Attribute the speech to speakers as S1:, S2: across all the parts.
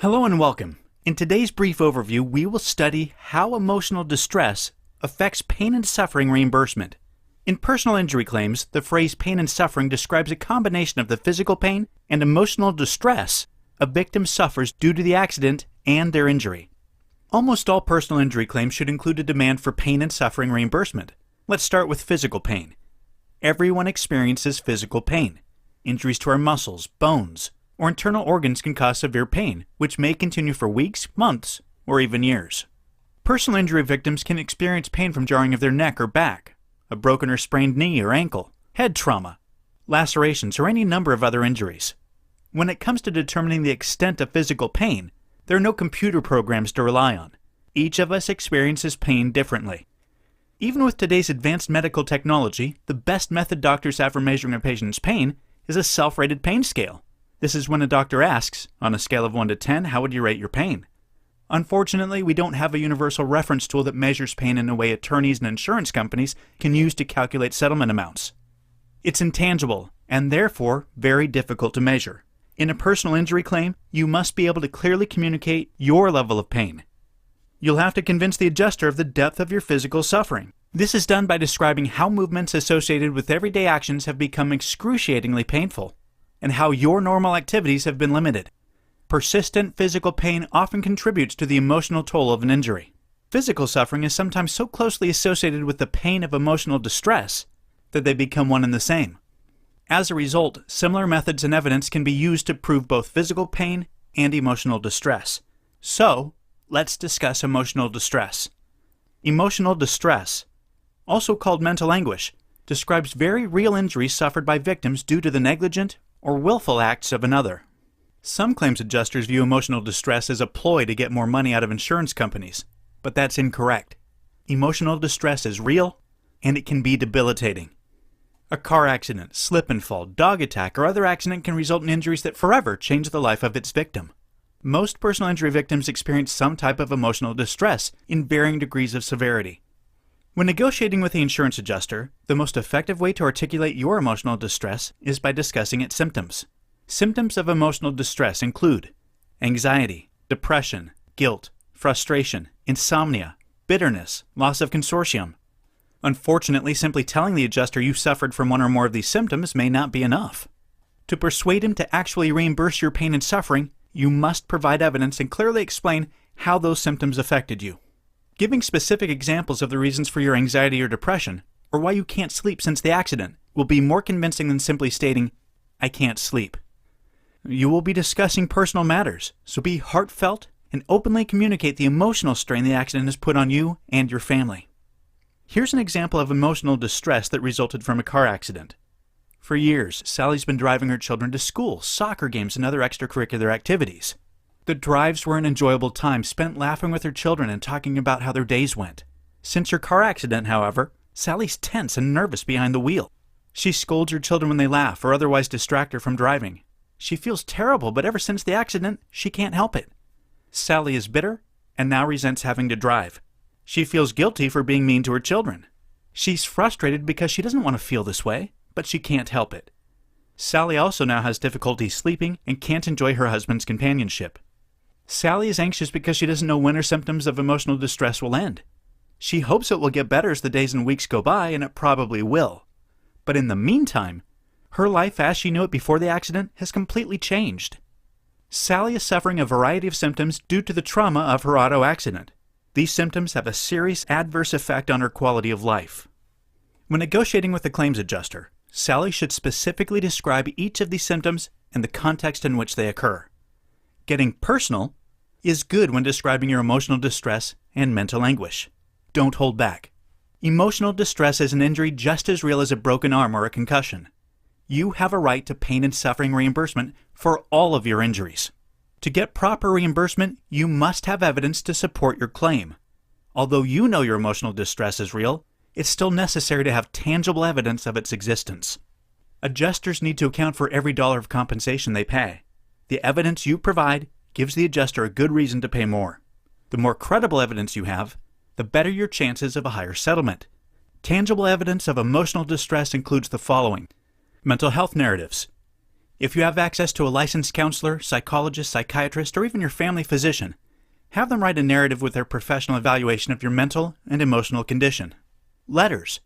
S1: Hello and welcome. In today's brief overview, we will study how emotional distress affects pain and suffering reimbursement. In personal injury claims, the phrase pain and suffering describes a combination of the physical pain and emotional distress a victim suffers due to the accident and their injury. Almost all personal injury claims should include a demand for pain and suffering reimbursement. Let's start with physical pain. Everyone experiences physical pain. Injuries to our muscles, bones, or internal organs can cause severe pain, which may continue for weeks, months, or even years. Personal injury victims can experience pain from jarring of their neck or back, a broken or sprained knee or ankle, head trauma, lacerations, or any number of other injuries. When it comes to determining the extent of physical pain, there are no computer programs to rely on. Each of us experiences pain differently. Even with today's advanced medical technology, the best method doctors have for measuring a patient's pain is a self-rated pain scale. This is when a doctor asks, on a scale of 1 to 10, how would you rate your pain? Unfortunately, we don't have a universal reference tool that measures pain in a way attorneys and insurance companies can use to calculate settlement amounts. It's intangible, and therefore very difficult to measure. In a personal injury claim, you must be able to clearly communicate your level of pain. You'll have to convince the adjuster of the depth of your physical suffering. This is done by describing how movements associated with everyday actions have become excruciatingly painful, and how your normal activities have been limited. Persistent physical pain often contributes to the emotional toll of an injury. Physical suffering is sometimes so closely associated with the pain of emotional distress that they become one and the same. As a result, similar methods and evidence can be used to prove both physical pain and emotional distress. So, let's discuss emotional distress. Emotional distress, also called mental anguish, describes very real injuries suffered by victims due to the negligent or willful acts of another. Some claims adjusters view emotional distress as a ploy to get more money out of insurance companies, but that's incorrect. Emotional distress is real, and it can be debilitating. A car accident, slip and fall, dog attack, or other accident can result in injuries that forever change the life of its victim. Most personal injury victims experience some type of emotional distress in varying degrees of severity. When negotiating with the insurance adjuster, the most effective way to articulate your emotional distress is by discussing its symptoms. Symptoms of emotional distress include anxiety, depression, guilt, frustration, insomnia, bitterness, loss of consortium. Unfortunately, simply telling the adjuster you suffered from one or more of these symptoms may not be enough. To persuade him to actually reimburse your pain and suffering, you must provide evidence and clearly explain how those symptoms affected you. Giving specific examples of the reasons for your anxiety or depression, or why you can't sleep since the accident, will be more convincing than simply stating, "I can't sleep." You will be discussing personal matters, so be heartfelt and openly communicate the emotional strain the accident has put on you and your family. Here's an example of emotional distress that resulted from a car accident. For years, Sally's been driving her children to school, soccer games, and other extracurricular activities. The drives were an enjoyable time spent laughing with her children and talking about how their days went. Since her car accident, however, Sally's tense and nervous behind the wheel. She scolds her children when they laugh or otherwise distract her from driving. She feels terrible, but ever since the accident, she can't help it. Sally is bitter and now resents having to drive. She feels guilty for being mean to her children. She's frustrated because she doesn't want to feel this way, but she can't help it. Sally also now has difficulty sleeping and can't enjoy her husband's companionship. Sally is anxious because she doesn't know when her symptoms of emotional distress will end. She hopes it will get better as the days and weeks go by, and it probably will. But in the meantime, her life as she knew it before the accident has completely changed. Sally is suffering a variety of symptoms due to the trauma of her auto accident. These symptoms have a serious adverse effect on her quality of life. When negotiating with the claims adjuster, Sally should specifically describe each of these symptoms and the context in which they occur. Getting personal is good when describing your emotional distress and mental anguish. Don't hold back. Emotional distress is an injury just as real as a broken arm or a concussion. You have a right to pain and suffering reimbursement for all of your injuries. To get proper reimbursement, you must have evidence to support your claim. Although you know your emotional distress is real, it's still necessary to have tangible evidence of its existence. Adjusters need to account for every dollar of compensation they pay. The evidence you provide gives the adjuster a good reason to pay more. The more credible evidence you have, the better your chances of a higher settlement. Tangible evidence of emotional distress includes the following: mental health narratives. If you have access to a licensed counselor, psychologist, psychiatrist, or even your family physician, have them write a narrative with their professional evaluation of your mental and emotional condition. Letters.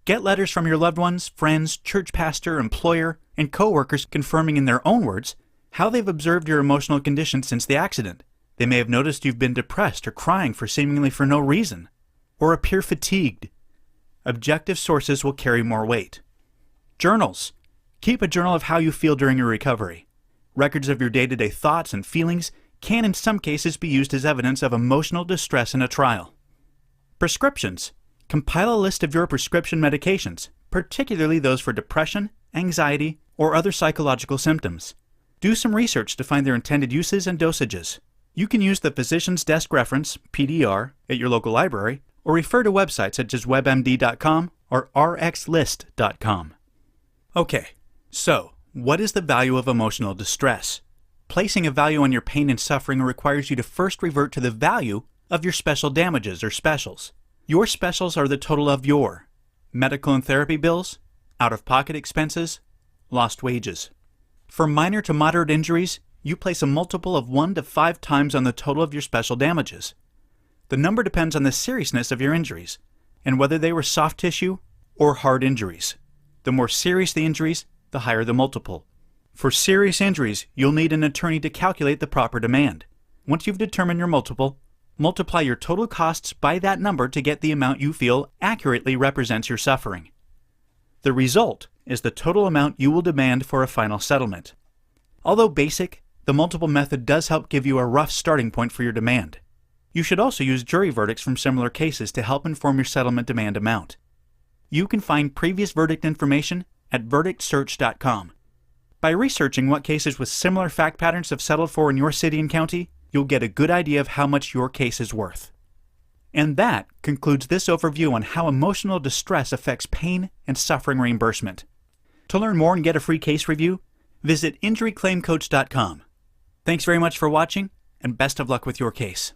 S1: Get letters from your loved ones, friends, church pastor, employer, and coworkers confirming in their own words how they've observed your emotional condition since the accident. They may have noticed you've been depressed or crying seemingly for no reason, or appear fatigued. Objective sources will carry more weight. Journals. Keep a journal of how you feel during your recovery. Records of your day-to-day thoughts and feelings can in some cases be used as evidence of emotional distress in a trial. Prescriptions. Compile a list of your prescription medications, particularly those for depression, anxiety, or other psychological symptoms. Do some research to find their intended uses and dosages. You can use the Physician's Desk Reference, PDR, at your local library, or refer to websites such as WebMD.com or RxList.com. Okay, so what is the value of emotional distress? Placing a value on your pain and suffering requires you to first revert to the value of your special damages or specials. Your specials are the total of your medical and therapy bills, out-of-pocket expenses, lost wages. For minor to moderate injuries, you place a multiple of 1 to 5 times on the total of your special damages. The number depends on the seriousness of your injuries and whether they were soft tissue or hard injuries. The more serious the injuries, the higher the multiple. For serious injuries, you'll need an attorney to calculate the proper demand. Once you've determined your multiple, multiply your total costs by that number to get the amount you feel accurately represents your suffering. The result is the total amount you will demand for a final settlement. Although basic, the multiple method does help give you a rough starting point for your demand. You should also use jury verdicts from similar cases to help inform your settlement demand amount. You can find previous verdict information at verdictsearch.com. By researching what cases with similar fact patterns have settled for in your city and county, you'll get a good idea of how much your case is worth. And that concludes this overview on how emotional distress affects pain and suffering reimbursement. To learn more and get a free case review, visit injuryclaimcoach.com. Thanks very much for watching, and best of luck with your case.